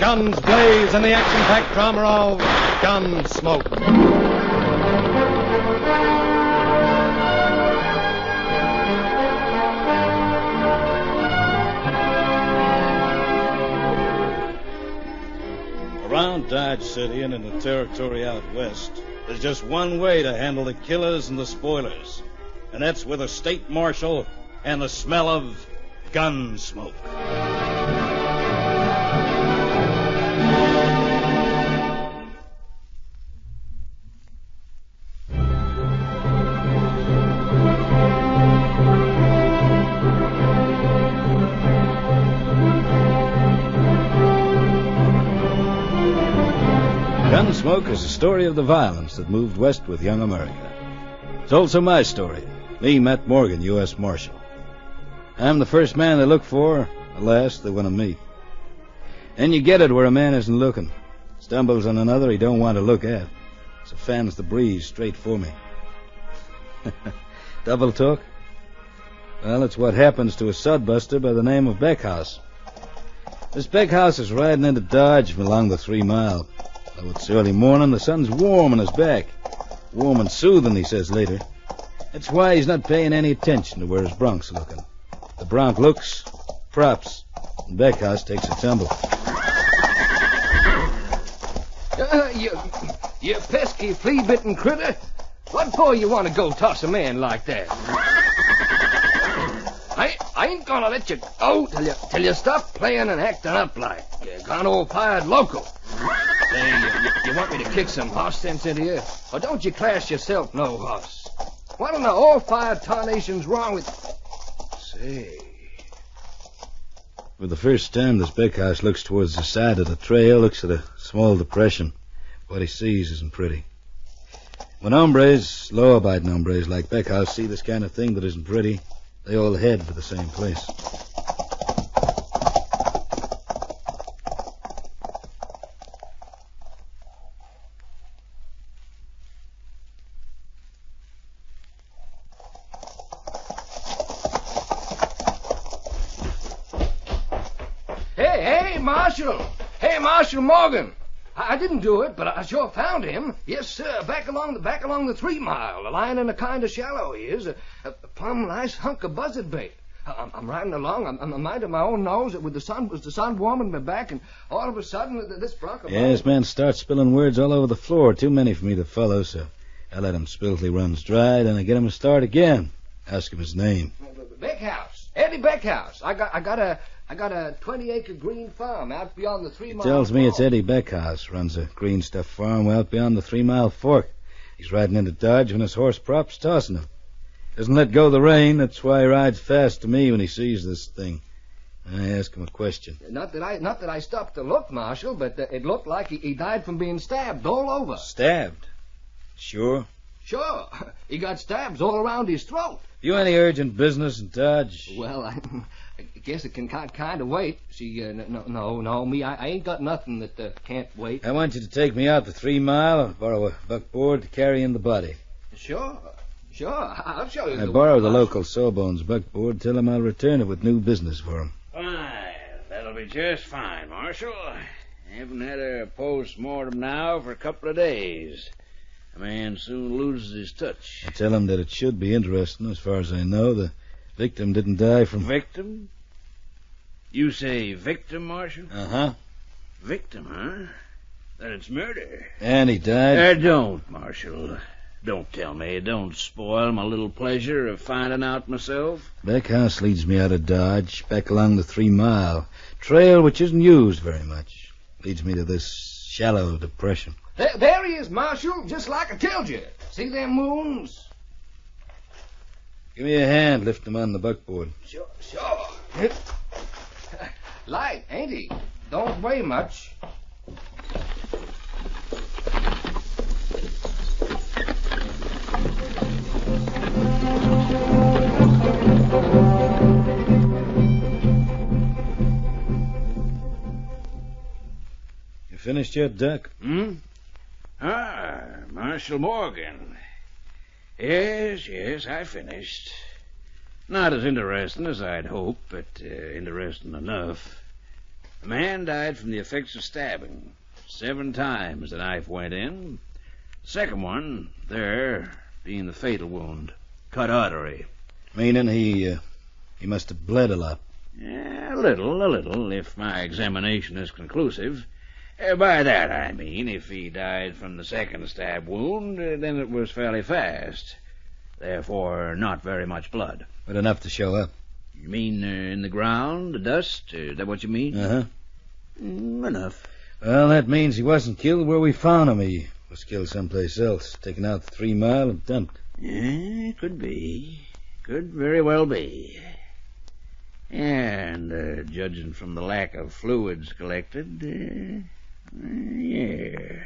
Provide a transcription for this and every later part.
guns blaze in the action-packed drama of Gunsmoke. Around Dodge City and in the territory out west, there's just one way to handle the killers and the spoilers, and that's with a state marshal and the smell of gun smoke. Gunsmoke is a story of the violence that moved west with young America. It's also my story. Me, Matt Morgan, U.S. Marshal. I'm the first man they look for, the last they want to meet. And you get it where a man isn't looking. Stumbles on another he don't want to look at. So fans the breeze straight for me. Double talk? Well, it's what happens to a sodbuster by the name of Beckhouse. This Beckhouse is riding into Dodge from along the 3 Mile. Though it's early morning, the sun's warm on his back. Warm and soothing, he says later. That's why he's not paying any attention to where his bronk's looking. The bronc looks, props, and Beckhouse takes a tumble. You pesky flea-bitten critter. What for you want to go toss a man like that? I ain't gonna let you go till you stop playing and acting up like you're gone all-fired local. Say, you want me to kick some horse sense into you? Or don't you class yourself no horse? What in the all-fired tarnation's wrong with... Say... For the first time, this Beckhouse looks towards the side of the trail, looks at a small depression. What he sees isn't pretty. When hombres, law-abiding hombres like Beckhouse, see this kind of thing that isn't pretty, they all head for the same place. Hey, Marshal Morgan. I didn't do it, but I sure found him. Yes, sir, back along the 3 Mile, lying in a kind of shallow he is. A plumb nice hunk of buzzard bait. I'm riding along. I'm minding my own nose with the sun warming my back, and all of a sudden this bronco... Yeah, this man starts spilling words all over the floor. Too many for me to follow, so I let him spill till he runs dry, then I get him to start again. Ask him his name. Beckhouse. Eddie Beckhouse. I got a 20-acre green farm out beyond the 3 Mile. He tells me it's Eddie Beckhouse, runs a green stuff farm out beyond the 3 Mile Fork. He's riding into Dodge when his horse prop's tossing him. Doesn't let go of the rein, that's why he rides fast to me when he sees this thing. I ask him a question. Not that I stopped to look, Marshal, but it looked like he died from being stabbed all over. Stabbed? Sure? Sure. He got stabs all around his throat. You any urgent business in Dodge? Well, I guess it can kind of wait. See, no, me, I ain't got nothing that can't wait. I want you to take me out the 3 Mile and borrow a buckboard to carry in the body. Sure, I'll show you. I borrow the local Sawbones buckboard, tell him I'll return it with new business for him. Fine, that'll be just fine, Marshal. I haven't had a post-mortem now for a couple of days. A man soon loses his touch. I tell him that it should be interesting. As far as I know, the victim didn't die from... Victim? You say victim, Marshal? Uh-huh. Victim, huh? Then it's murder. And he died? Don't, Marshal. Don't tell me. Don't spoil my little pleasure of finding out myself. Beckhouse leads me out of Dodge, back along the 3 Mile. Trail which isn't used very much. Leads me to this shallow depression. There he is, Marshal, just like I told you. See them moons? Give me a hand, lift him on the buckboard. Sure. Light, ain't he? Don't weigh much. You finished yet, Duck? Marshal Morgan. Yes, I finished. Not as interesting as I'd hoped, but interesting enough. The man died from the effects of stabbing. 7 times the knife went in. The second one, there, being the fatal wound. Cut artery. Meaning he must have bled a lot. A little, if my examination is conclusive. By that I mean, if he died from the second stab wound, then it was fairly fast. Therefore, not very much blood. But enough to show up. You mean in the ground, the dust? Is that what you mean? Uh-huh. Enough. Well, that means he wasn't killed where we found him. He was killed someplace else, taken out the 3 Mile and dumped. Could be. Could very well be. And, judging from the lack of fluids collected, yeah.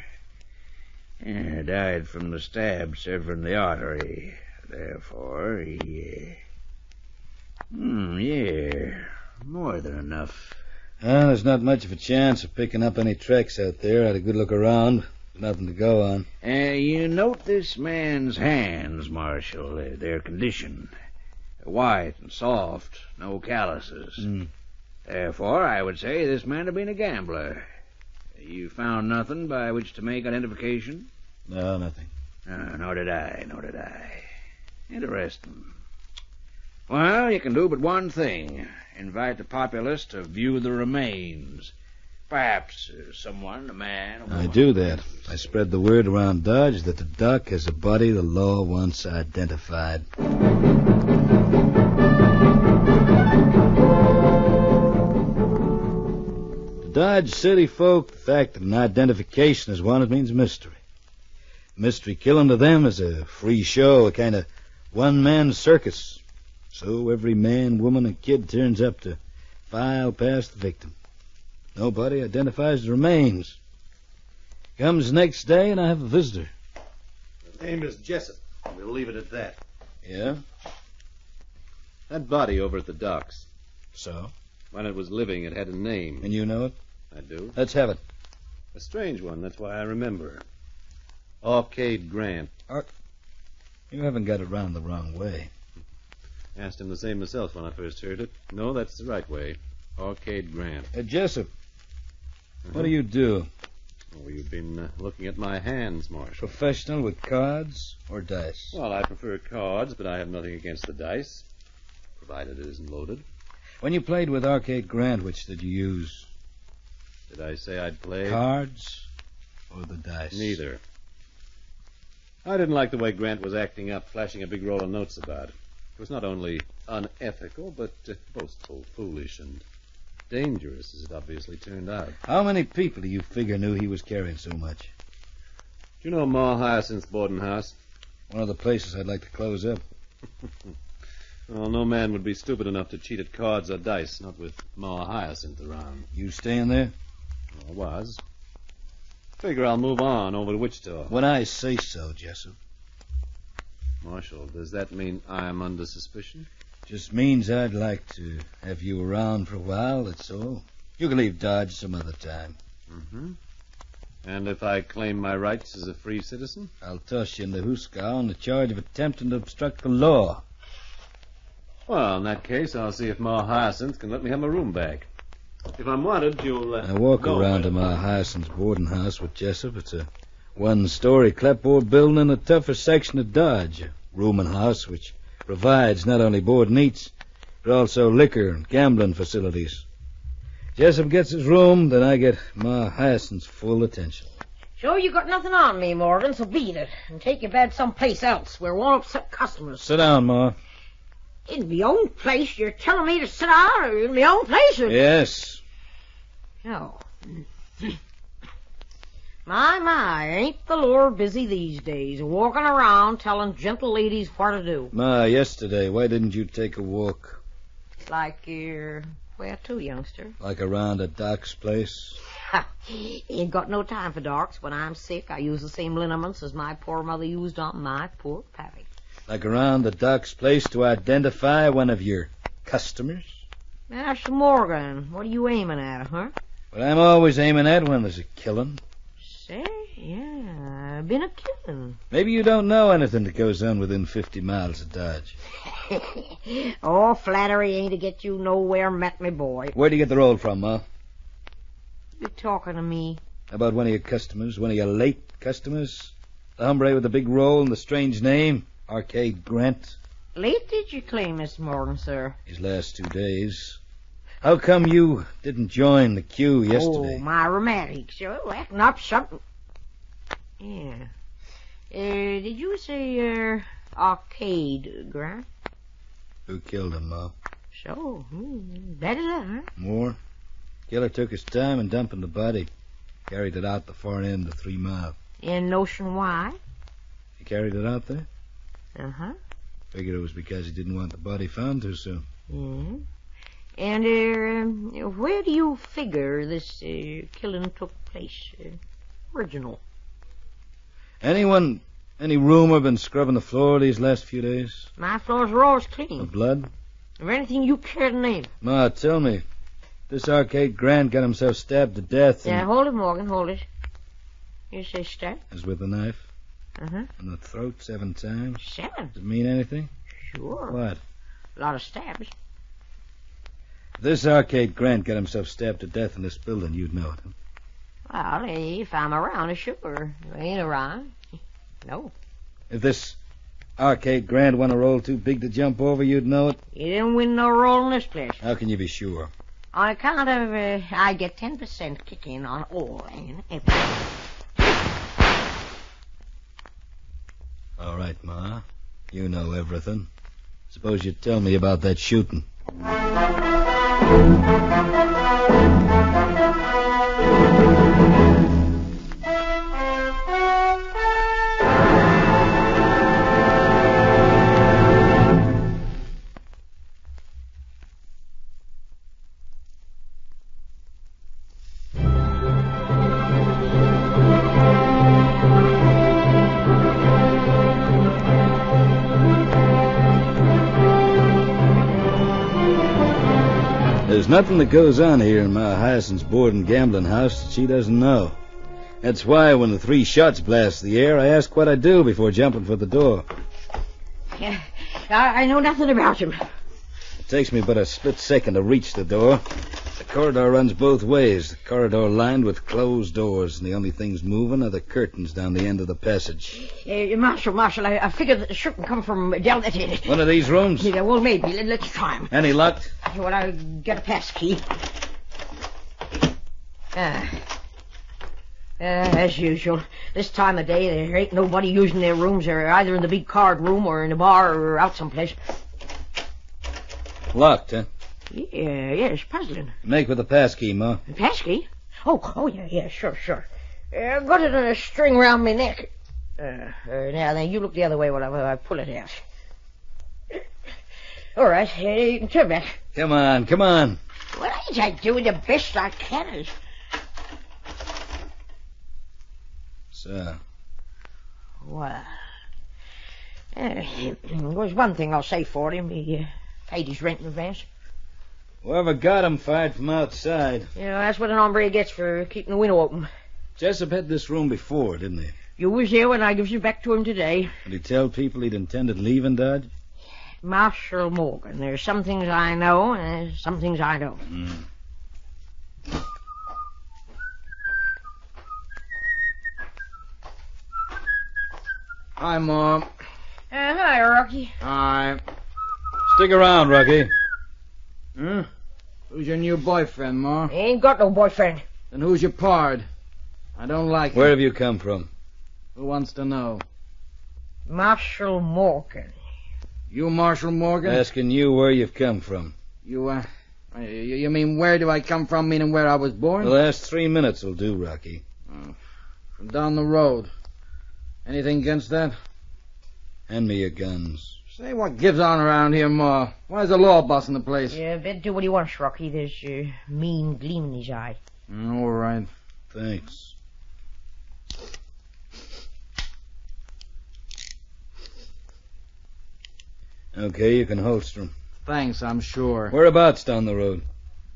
Died from the stab severing the artery. Therefore, he... yeah, more than enough. Well, there's not much of a chance of picking up any tracks out there. I had a good look around. Nothing to go on. You note this man's hands, Marshal, their condition. White and soft, no calluses. Therefore, I would say this man had been a gambler. You found nothing by which to make identification? No, nothing. Nor did I. Interesting. Well, you can do but one thing. Invite the populace to view the remains. Perhaps someone, a man... I do that. I spread the word around Dodge that the doc has a body the law wants identified. To Dodge City folk, the fact that an identification is wanted means mystery. Mystery killing to them is a free show, a kind of one-man circus. So every man, woman, and kid turns up to file past the victim. Nobody identifies the remains. Comes the next day, and I have a visitor. The name is Jessup. We'll leave it at that. Yeah? That body over at the docks. So? When it was living, it had a name. And you know it? I do. Let's have it. A strange one, that's why I remember. Arcade Grant. You haven't got it round the wrong way. Asked him the same myself when I first heard it. No, that's the right way. Arcade Grant. Jessup, what do you do? Oh, you've been looking at my hands, Marshal. Professional with cards or dice? Well, I prefer cards, but I have nothing against the dice, provided it isn't loaded. When you played with Arcade Grant, which did you use? Did I say I'd play? Cards or the dice? Neither. I didn't like the way Grant was acting up, flashing a big roll of notes about it. It was not only unethical, but boastful, foolish, and dangerous, as it obviously turned out. How many people do you figure knew he was carrying so much? Do you know Ma Hyacinth's boarding house? One of the places I'd like to close up. Well, no man would be stupid enough to cheat at cards or dice, not with Ma Hyacinth around. You staying there? I was. Figure I'll move on over to Wichita. When I say so, Jessup. Marshal, does that mean I'm under suspicion? Just means I'd like to have you around for a while, that's all. You can leave Dodge some other time. Mm-hmm. And if I claim my rights as a free citizen? I'll toss you in the hoosegow on the charge of attempting to obstruct the law. Well, in that case, I'll see if Ma Hyacinth can let me have my room back. If I'm wanted, you'll... I walk around to Ma Hyacinth's boarding house with Jessup. It's a one-story clapboard building in the tougher section of Dodge. A rooming house which provides not only board and eats, but also liquor and gambling facilities. Jessup gets his room, then I get Ma Hyacinth's full attention. Sure you got nothing on me, Morgan, so beat it. And take your bed someplace else where it won't upset customers. Sit down, Ma. In my own place? You're telling me to sit down or in my own place? Or... Yes. Oh. My, ain't the Lord busy these days, walking around telling gentle ladies what to do. Ma, yesterday, why didn't you take a walk? Like you're... Where to, youngster? Like around at Doc's place? Ha! Ain't got no time for darks. When I'm sick, I use the same liniments as my poor mother used on my poor Pappy. Like around at Doc's place to identify one of your customers? Master Morgan, what are you aiming at, huh? Well, I'm always aiming at when there's a killing. Say, yeah, I've been a killing. Maybe you don't know anything that goes on within 50 miles of Dodge. Oh, flattery ain't to get you nowhere, met me boy. Where'd you get the roll from, Ma? You talking to me? About one of your customers, one of your late customers? The hombre with the big roll and the strange name, Arcade Grant. Late did you claim this morning, sir? His last 2 days. How come you didn't join the queue yesterday? Oh, my rheumatics. You're acting up something. Yeah. Did you say, Arcade Grant? Who killed him, Ma? So, better that, huh? More? Killer took his time in dumping the body. Carried it out the far end of 3 Mile. In notion why? He carried it out there? Uh-huh. Figured it was because he didn't want the body found too soon. Yeah. And, where do you figure this, killing took place? Original. Any rumor been scrubbing the floor these last few days? My floors are always clean. Of blood? Of anything you care to name. Ma, tell me. This Arcade Grant got himself stabbed to death. Yeah, hold it, Morgan, hold it. You say stab? As with a knife? Uh-huh. In the throat 7 times? 7? Does it mean anything? Sure. What? A lot of stabs. If this Arcade Grant got himself stabbed to death in this building, you'd know it. Huh? Well, if I'm around, sure. If I ain't around, no. If this Arcade Grant won a roll too big to jump over, you'd know it? You didn't win no roll in this place. How can you be sure? On account of, I get 10% kick-in on all and everything. All right, Ma. You know everything. Suppose you tell me about that shooting. There's nothing that goes on here in my Hyacinth's board and gambling house that she doesn't know. That's why when the 3 shots blast the air, I ask what I do before jumping for the door. Yeah, I know nothing about him. It takes me but a split second to reach the door. The corridor runs both ways. The corridor lined with closed doors, and the only things moving are the curtains down the end of the passage. Marshal, I figured that the shooting come from down that end. One of these rooms? Yeah, well, maybe. Let's try him. Any luck? Well, I'll get a pass key. As usual. This time of day, there ain't nobody using their rooms. They're either in the big card room or in the bar or out someplace. Locked, huh? Yeah, it's puzzling. Make with the pass key, Ma. Pass key? Oh, yeah, sure. Got it on a string round my neck. Now then, you look the other way while I pull it out. All right, you can turn back. Come on. Well, ain't I doing the best I can? So? Well, there's one thing I'll say for him. He paid his rent in advance. Whoever got him fired from outside. Yeah, that's what an hombre gets for keeping the window open. Jessup had this room before, didn't he? You was there when I gives you back to him today. Did he tell people he'd intended leaving Dodge? Marshal Morgan. There's some things I know, and there's some things I don't. Hi, Mom. Hi, Rocky. Hi. Stick around, Rocky. Huh? Who's your new boyfriend, Ma? Ain't got no boyfriend. Then who's your pard? I don't like Where him. have you come from? Who wants to know? Marshal Morgan. You Marshal Morgan? Asking you where you've come from. You mean where do I come from, meaning where I was born? The last 3 minutes will do, Rocky. From down the road. Anything against that? Hand me your guns. Say, what gives on around here, Ma? Why's the law bossing the place? Yeah, better do what he wants, Rocky. There's a mean gleam in his eye. All right. Thanks. Okay, you can holster him. Thanks, I'm sure. Whereabouts down the road?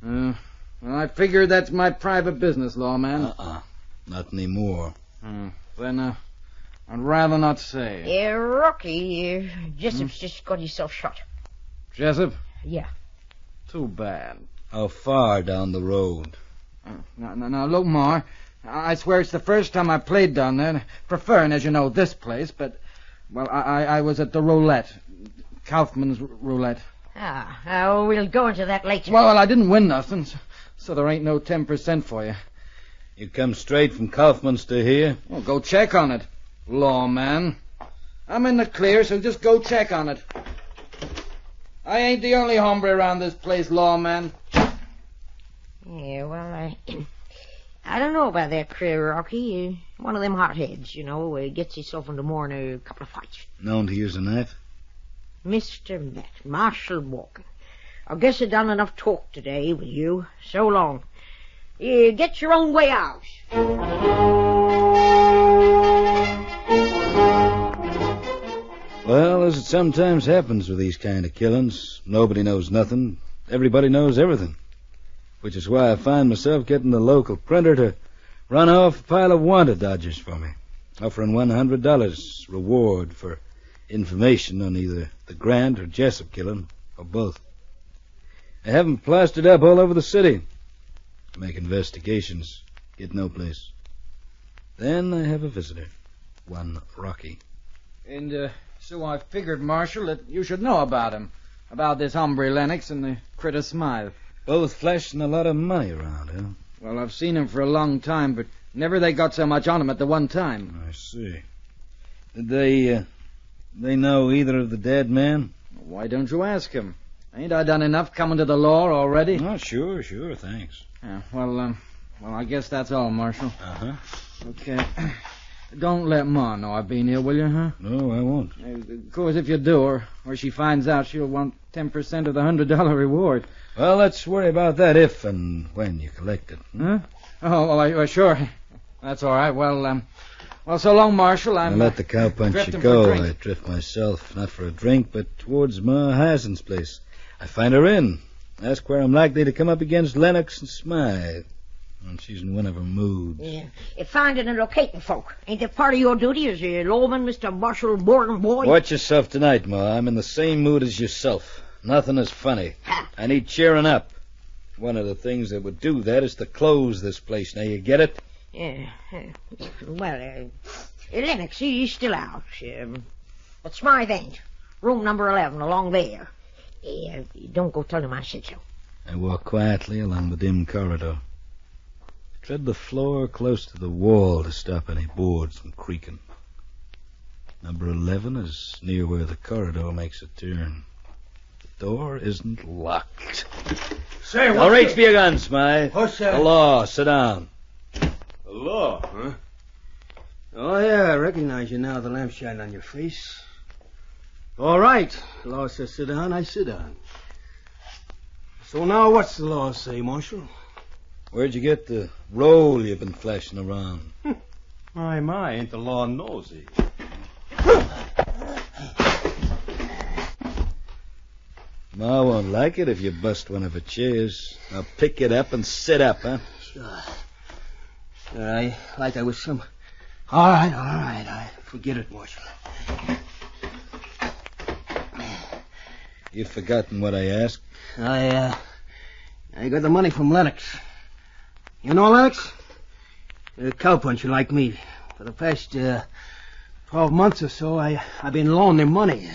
Well, I figure that's my private business, lawman. Not anymore. Then, I'd rather not say. Yeah, Rocky, Jessup's just got himself shot. Jessup? Yeah. Too bad. How far down the road? Now, look, Ma. I swear it's the first time I played down there. Preferring, as you know, this place, but... Well, I was at the roulette. Kaufman's roulette. We'll go into that later. Well, I didn't win nothing, so there ain't no 10% for you. You come straight from Kaufman's to here? Well, go check on it, lawman. I'm in the clear, so just go check on it. I ain't the only hombre around this place, lawman. Yeah, well, I don't know about that, Rocky. One of them hotheads, gets himself into more than a couple of fights. Known to use a knife? Mr. Matt, Marshal Morgan. I guess I've done enough talk today with you. So long. You get your own way out. Well, as it sometimes happens with these kind of killings, nobody knows nothing. Everybody knows everything. Which is why I find myself getting the local printer to run off a pile of wanted dodgers for me, offering $100 reward for information on either the Grant or Jessup killing, or both. I have them plastered up all over the city. Make investigations, get no place. Then I have a visitor, one Rocky. And so I figured, Marshal, that you should know about him. About this hombre Lennox and the critter Smythe. Both flashing a lot of money around, huh? Well, I've seen him for a long time, but never they got so much on him at the one time. I see. Did they know either of the dead men? Why don't you ask him? Ain't I done enough coming to the law already? Oh, sure, thanks. Yeah, well, I guess that's all, Marshal. Uh-huh. Okay. Don't let Ma know I've been here, will you, huh? No, I won't. Of course, if you do, or she finds out, she'll want 10% of the $100 reward. Well, let's worry about that if and when you collect it. Huh? Oh, sure. That's all right. Well, so long, Marshal. I'll let the cowpuncher go. I drift myself, not for a drink, but towards Ma Hazen's place. I find her in. Ask where I'm likely to come up against Lennox and Smythe. And she's in one of her moods. Yeah. Finding and locating folk. Ain't that part of your duty as a lawman, Mr. Marshal Morgan, boy? Watch yourself tonight, Ma. I'm in the same mood as yourself. Nothing is funny. I need cheering up. One of the things that would do that is to close this place. Now, you get it? Yeah. Well, Lennox, he's still out. But Smythe ain't. Room number 11, along there. Don't go tell him I said so. I walk quietly along the dim corridor. Tread the floor close to the wall to stop any boards from creaking. Number 11 is near where the corridor makes a turn. The door isn't locked. Say, I'll reach for your gun, Smythe. What's that? The law. Sit down. The law, huh? Oh, yeah, I recognize you now, the lamp shining on your face. All right. The law says sit down, I sit down. So now what's the law say, Marshal? Where'd you get the roll you've been flashing around? My, ain't the law nosy. Ma won't like it if you bust one of her chairs. Now pick it up and sit up, huh? Sure. Like I was some... All right. I forget it, Marshal. You've forgotten what I asked? I got the money from Lennox. You know Lennox? A cowpuncher like me. For the past 12 months or so, I've been loaning him money.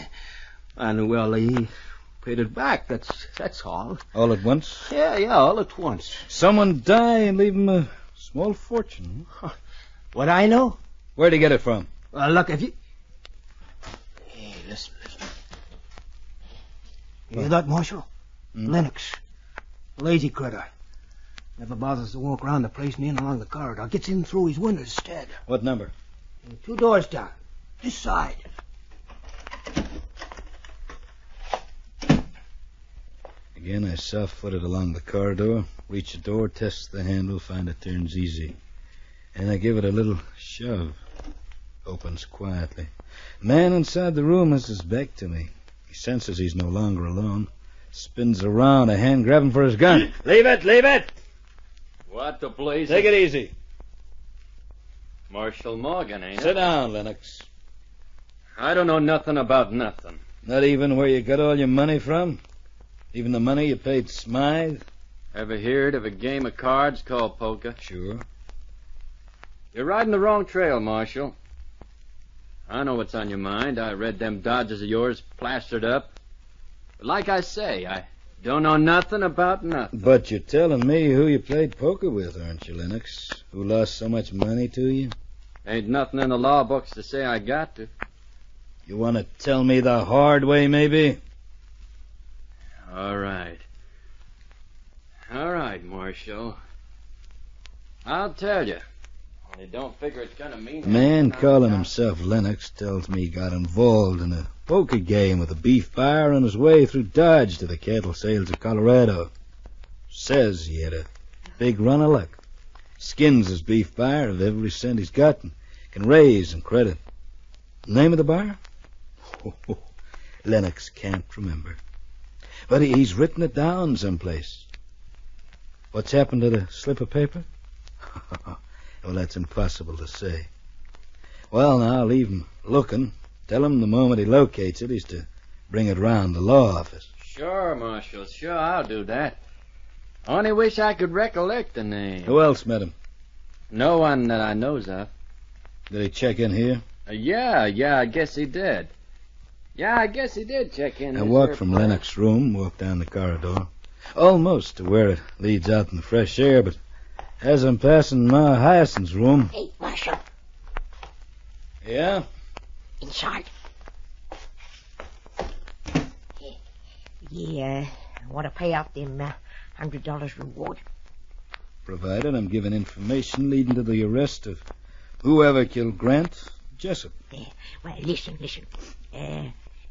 And, well, he paid it back, that's all. All at once? Yeah, all at once. Someone die and leave him a small fortune. What I know? Where'd he get it from? Look, if you... Hey, listen. You hear that, Marshal? Lennox. Lazy critter. Never bothers to walk around the place and in along the corridor. Gets in through his windows instead. What number? 2 doors down. This side. Again, I soft-footed along the corridor, reach the door, test the handle, find it turns easy. And I give it a little shove. Opens quietly. The man inside the room has his back to me. He senses he's no longer alone. Spins around, a hand grabbing for his gun. Leave it! What the blaze? Take it easy. Marshal Morgan, ain't it? Sit down, Lennox. I don't know nothing about nothing. Not even where you got all your money from? Even the money you paid Smythe? Ever heard of a game of cards called poker? Sure. You're riding the wrong trail, Marshal. I know what's on your mind. I read them dodges of yours plastered up. But like I say, I don't know nothing about nothing. But you're telling me who you played poker with, aren't you, Lennox? Who lost so much money to you? Ain't nothing in the law books to say I got to. You want to tell me the hard way, maybe? All right. All right, Marshal. I'll tell you. Only don't figure it's gonna mean... A man calling himself Lennox tells me he got involved in a poker game with a beef buyer on his way through Dodge to the cattle sales of Colorado. Says he had a big run of luck. Skins his beef buyer of every cent he's got and can raise and credit. Name of the buyer? Lennox can't remember. But he's written it down someplace. What's happened to the slip of paper? Well, that's impossible to say. Well, now, leave him looking. Tell him the moment he locates it, he's to bring it round the law office. Sure, Marshal. Sure, I'll do that. Only wish I could recollect the name. Who else met him? No one that I knows of. Did he check in here? Yeah, I guess he did. Yeah, I guess he did check in. I walked from Lennox's room, walked down the corridor, almost to where it leads out in the fresh air, but as I'm passing Ma Hyacinth's room... Hey, Marshal. Yeah? Inside. Yeah, I want to pay out them $100 reward. Provided I'm given information leading to the arrest of whoever killed Grant Jessup. Well, listen.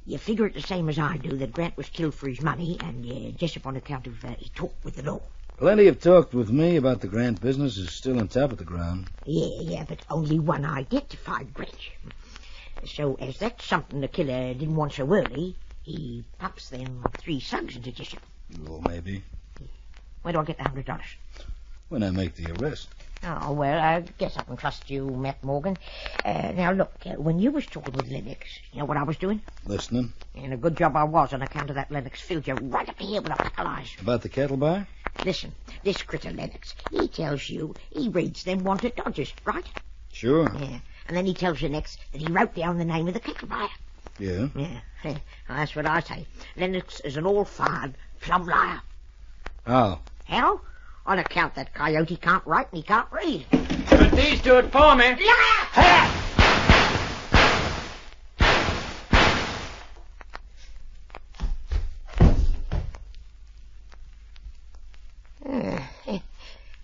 You figure it the same as I do, that Grant was killed for his money and Jessup on account of he talked with the law. Plenty have talked with me about the Grant business is still on top of the ground. Yeah, but only one identified Grant. So, as that's something the killer didn't want so early, he pops them 3 slugs into Jessup. Oh, maybe. Where do I get the $100? When I make the arrest. Oh, well, I guess I can trust you, Matt Morgan. Now, look, when you was talking with Lennox, you know what I was doing? Listening. And a good job I was on account of that Lennox filled you right up here with a pack of lies. About the cattle buyer? Listen, this critter Lennox, he tells you he reads them wanted dodgers, right? Sure. Yeah, and then he tells you next that he wrote down the name of the cattle buyer. Yeah? Yeah, well, that's what I say. Lennox is an all-fired plumb liar. How? How? On account that coyote can't write and he can't read. But these do it for me.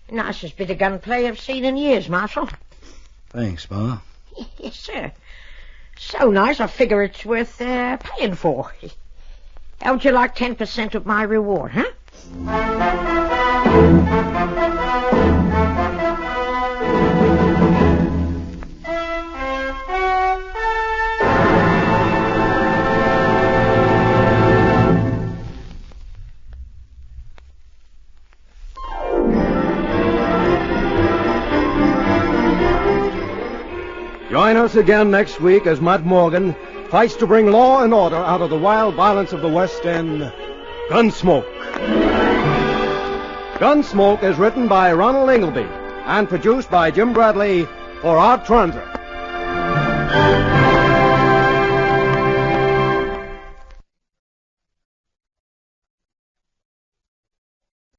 Nicest bit of gunplay I've seen in years, Marshal. Thanks, Ma. Yes, sir. So nice, I figure it's worth paying for. How would you like 10% of my reward, huh? Join us again next week as Matt Morgan fights to bring law and order out of the wild violence of the West in Gunsmoke. Gunsmoke is written by Ronald Ingleby and produced by Jim Bradley for Artransa.